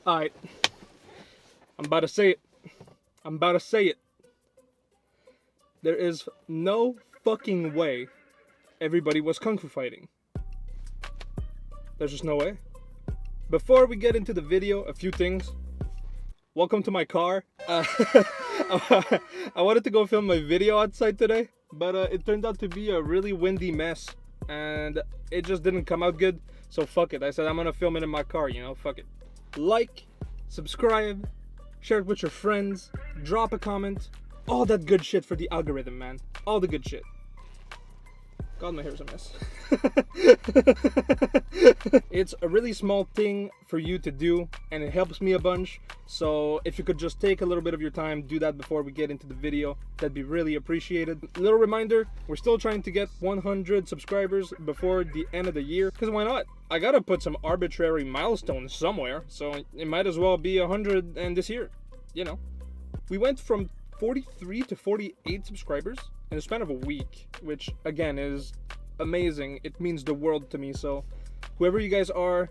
Alright, I'm about to say it. I'm about to say it. There is no fucking way everybody was kung fu fighting. There's just no way. Before we get into the video, a few things. Welcome to my car. I wanted to go film my video outside today, but it turned out to be a really windy mess, and it just didn't come out good. So fuck it. I said I'm gonna film it in my car, fuck it. Like, subscribe, share it with your friends, drop a comment, all that good shit for the algorithm, man. All the good shit. God, my hair's a mess. It's a really small thing for you to do, and it helps me a bunch. So if you could just take a little bit of your time, do that before we get into the video, that'd be really appreciated. Little reminder, we're still trying to get 100 subscribers before the end of the year, because why not? I gotta put some arbitrary milestone somewhere, so it might as well be 100 and this year, We went from 43 to 48 subscribers in the span of a week, which again is amazing. It means the world to me. So whoever you guys are,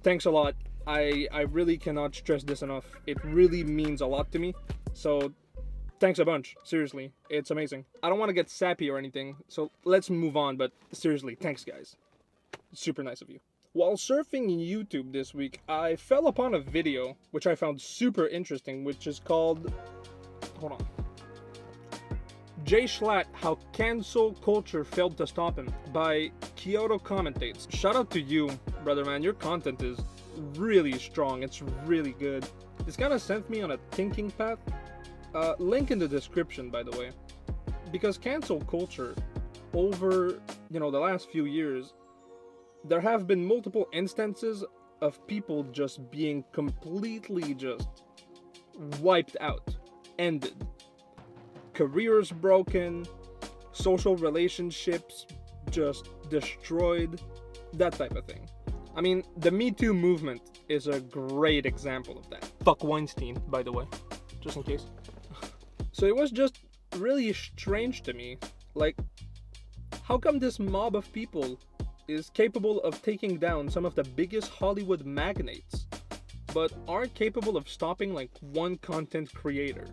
thanks a lot. I really cannot stress this enough. It really means a lot to me. So thanks a bunch. Seriously, it's amazing. I don't want to get sappy or anything, so let's move on, but seriously, thanks guys. Super nice of you. While surfing YouTube this week, I fell upon a video which I found super interesting, which is called, hold on, Jschlatt, How Cancel Culture Failed to Stop Him, by Kyoto Commentates. Shout out to you, brother man. Your content is really strong. It's really good. This kind of sent me on a thinking path. Link in the description, by the way. Because cancel culture, over the last few years, there have been multiple instances of people just being completely just wiped out, ended. Careers broken, social relationships just destroyed, that type of thing. I mean, the Me Too movement is a great example of that. Fuck Weinstein, by the way, just in case. So it was just really strange to me, like, how come this mob of people is capable of taking down some of the biggest Hollywood magnates, but aren't capable of stopping like one content creator?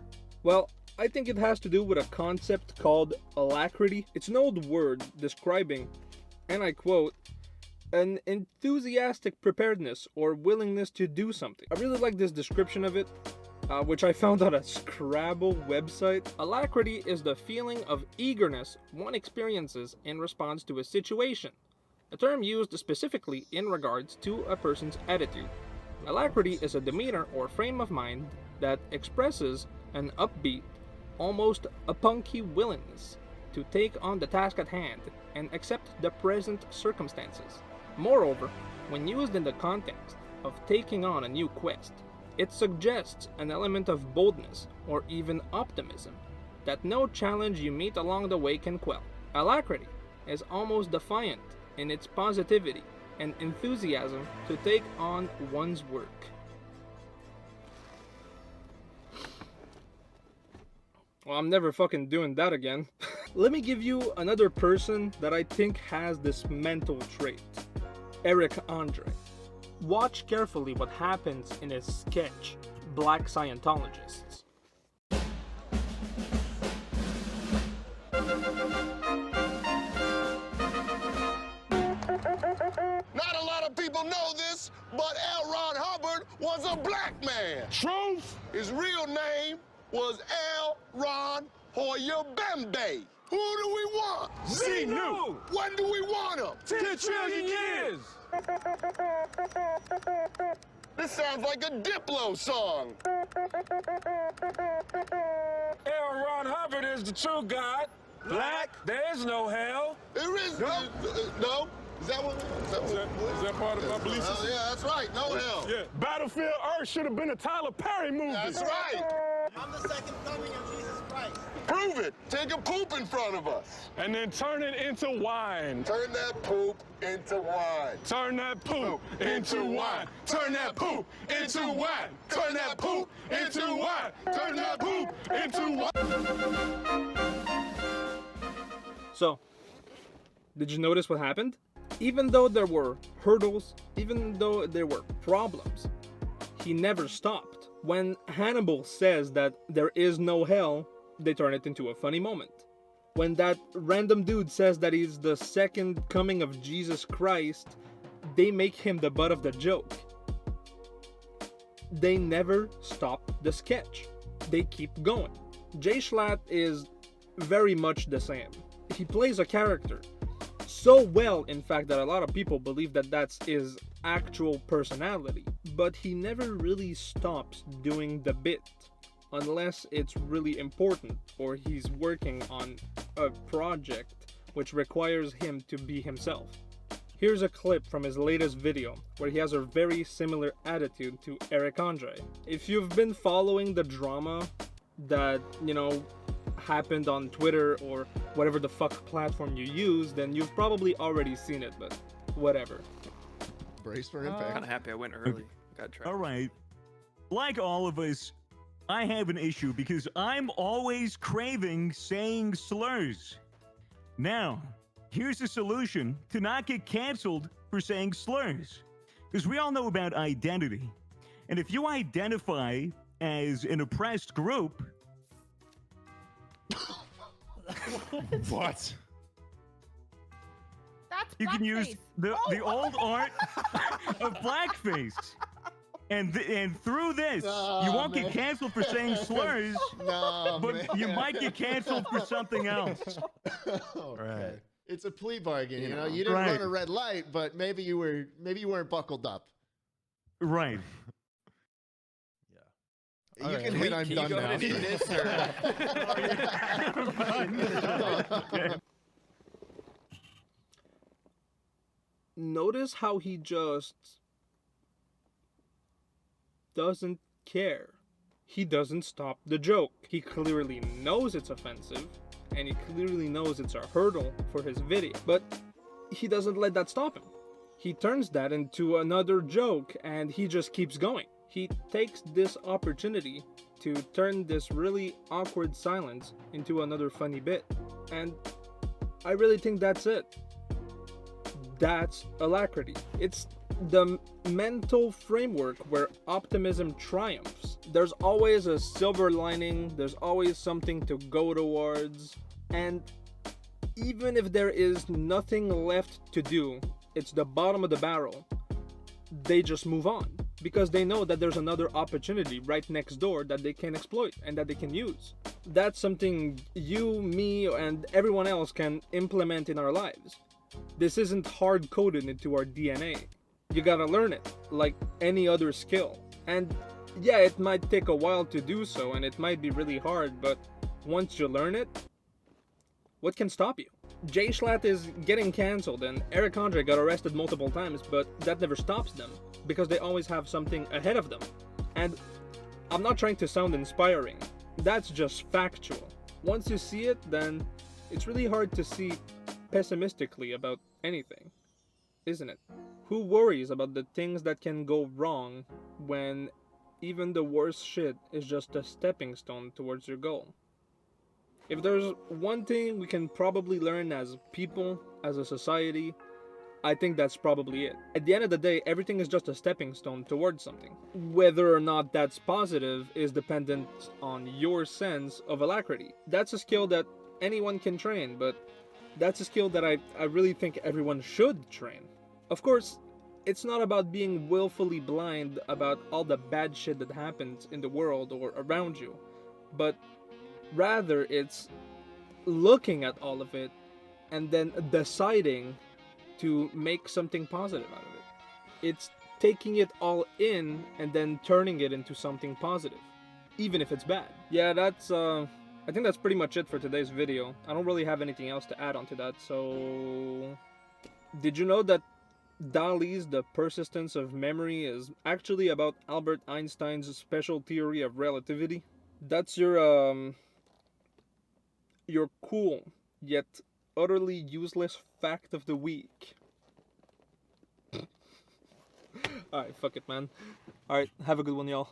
Well, I think it has to do with a concept called Alacrity. It's an old word describing, and I quote, an enthusiastic preparedness or willingness to do something. I really like this description of it, which I found on a Scrabble website. Alacrity is the feeling of eagerness one experiences in response to a situation, a term used specifically in regards to a person's attitude. Alacrity is a demeanor or frame of mind that expresses an upbeat, almost a punky willingness to take on the task at hand and accept the present circumstances. Moreover, when used in the context of taking on a new quest, it suggests an element of boldness or even optimism that no challenge you meet along the way can quell. Alacrity is almost defiant in its positivity and enthusiasm to take on one's work. Well, I'm never fucking doing that again. Let me give you another person that I think has this mental trait. Eric Andre. Watch carefully what happens in his sketch, Black Scientologists. Not a lot of people know this, but L. Ron Hubbard was a black man. Truth? His real name was L. Ron Hoyer Bembe. Who do we want? Xenu. When do we want him? 10 trillion years. This sounds like a Diplo song. L. Ron Hubbard is the true God. Black, there is no hell. There is No. no. Is that what? Is that part of my belief system? Yeah, that's right. No hell. Yeah. Battlefield Earth should have been a Tyler Perry movie. That's right. I'm the second coming of Jesus Christ. Prove it. Take a poop in front of us. And then turn it into wine. Turn that poop into wine. Turn that poop into wine. Turn that poop into wine. Turn that poop into wine. Turn that poop into wine. So, did you notice what happened? Even though there were hurdles, even though there were problems, he never stopped. When Hannibal says that there is no hell, they turn it into a funny moment. When that random dude says that he's the second coming of Jesus Christ, they make him the butt of the joke. They never stop the sketch. They keep going. Jschlatt is very much the same. He plays a character so well, in fact, that a lot of people believe that that's his actual personality. But he never really stops doing the bit, unless it's really important or he's working on a project which requires him to be himself. Here's a clip from his latest video where he has a very similar attitude to Eric Andre. If you've been following the drama that, happened on Twitter or whatever the fuck platform you use, then you've probably already seen it, but whatever. Brace for impact. Kind of happy I went early. Got tried. All right. Like all of us, I have an issue because I'm always craving saying slurs. Now, here's a solution to not get canceled for saying slurs. Because we all know about identity. And if you identify as an oppressed group... What? That's you can use the old art of blackface. And through this, you won't get canceled for saying slurs, but you might get canceled for something else. Right. It's a plea bargain, you know. You didn't run a red light, but maybe you weren't buckled up. Right. You can hit. I'm done go now. ahead and do this, or... Notice how he just doesn't care. He doesn't stop the joke. He clearly knows it's offensive, and he clearly knows it's a hurdle for his video, but he doesn't let that stop him. He turns that into another joke, and he just keeps going. He takes this opportunity to turn this really awkward silence into another funny bit, and I really think that's it. That's Alacrity. It's the mental framework where optimism triumphs. There's always a silver lining, there's always something to go towards, and even if there is nothing left to do, it's the bottom of the barrel, they just move on. Because they know that there's another opportunity right next door that they can exploit and that they can use. That's something you, me, and everyone else can implement in our lives. This isn't hard-coded into our DNA. You gotta learn it, like any other skill. And yeah, it might take a while to do so, and it might be really hard, but once you learn it, what can stop you? Jschlatt is getting cancelled, and Eric Andre got arrested multiple times, but that never stops them, because they always have something ahead of them. And I'm not trying to sound inspiring, that's just factual. Once you see it, then it's really hard to see pessimistically about anything, isn't it? Who worries about the things that can go wrong when even the worst shit is just a stepping stone towards your goal? If there's one thing we can probably learn as people, as a society, I think that's probably it. At the end of the day, everything is just a stepping stone towards something. Whether or not that's positive is dependent on your sense of alacrity. That's a skill that anyone can train, but that's a skill that I really think everyone should train. Of course, it's not about being willfully blind about all the bad shit that happens in the world or around you, but rather it's looking at all of it and then deciding to make something positive out of it. It's taking it all in and then turning it into something positive, even if it's bad. Yeah, that's I think that's pretty much it for today's video. I don't really have anything else to add on to that. So did you know that Dali's The Persistence of Memory is actually about Albert Einstein's special theory of relativity? That's your cool yet utterly useless fact of the week. Alright, fuck it, man. Alright, have a good one, y'all.